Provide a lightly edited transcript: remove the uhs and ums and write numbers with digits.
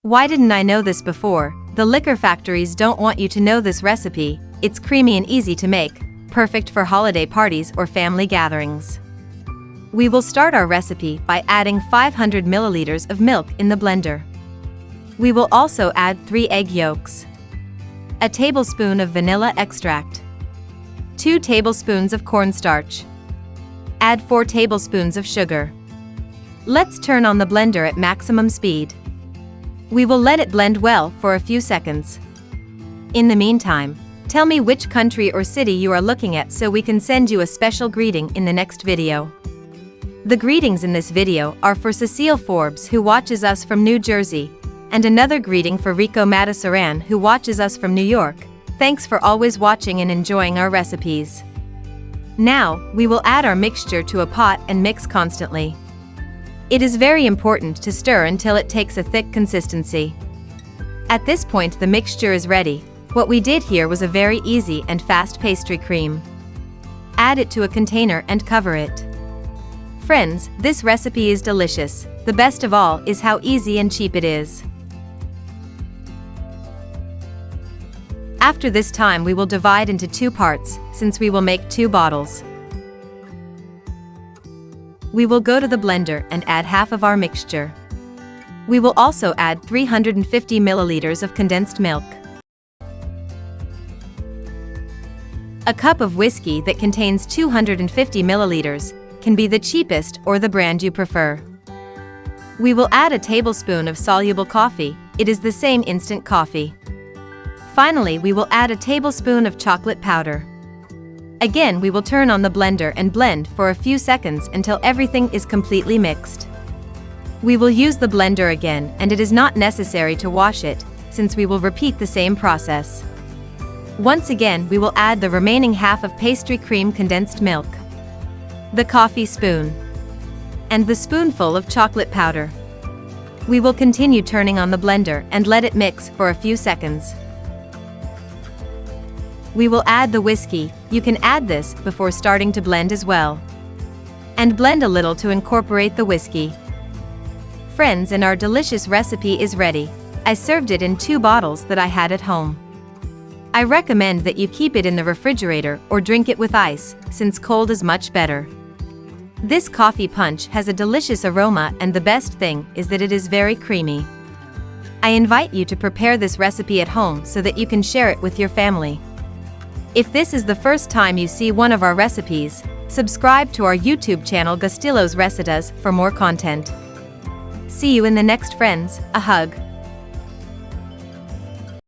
Why didn't I know this before? The liquor factories don't want you to know this recipe. It's creamy and easy to make, perfect for holiday parties or family gatherings. We will start our recipe by adding 500 milliliters of milk in the blender. We will also add 3 egg yolks, a tablespoon of vanilla extract, 2 tablespoons of cornstarch. Add 4 tablespoons of sugar. Let's turn on the blender at maximum speed. We will let it blend well for a few seconds. In the meantime, tell me which country or city you are looking at so we can send you a special greeting in the next video. The greetings in this video are for Cecile Forbes, who watches us from New Jersey, and another greeting for Rico Matasaran, who watches us from New York. Thanks for always watching and enjoying our recipes. Now, we will add our mixture to a pot and mix constantly. It is very important to stir until it takes a thick consistency. At this point the mixture is ready. What we did here was a very easy and fast pastry cream. Add it to a container and cover it. Friends, this recipe is delicious. The best of all is how easy and cheap it is. After this time we will divide into 2 parts, since we will make 2 bottles. We will go to the blender and add half of our mixture. We will also add 350 milliliters of condensed milk, a cup of whiskey that contains 250 milliliters, can be the cheapest or the brand you prefer. We will add a tablespoon of soluble coffee, it is the same instant coffee. Finally, we will add a tablespoon of chocolate powder. Again, we will turn on the blender and blend for a few seconds until everything is completely mixed. We will use the blender again, and it is not necessary to wash it, since we will repeat the same process. Once again, we will add the remaining half of pastry cream condensed milk, the coffee spoon, and the spoonful of chocolate powder. We will continue turning on the blender and let it mix for a few seconds. We will add the whiskey. You can add this before starting to blend as well. And blend a little to incorporate the whiskey. Friends, and our delicious recipe is ready. I served it in 2 bottles that I had at home. I recommend that you keep it in the refrigerator or drink it with ice, since cold is much better. This coffee punch has a delicious aroma, and the best thing is that it is very creamy. I invite you to prepare this recipe at home so that you can share it with your family. If this is the first time you see one of our recipes, subscribe to our YouTube channel Gustilo's Recetas for more content. See you in the next, friends. A hug.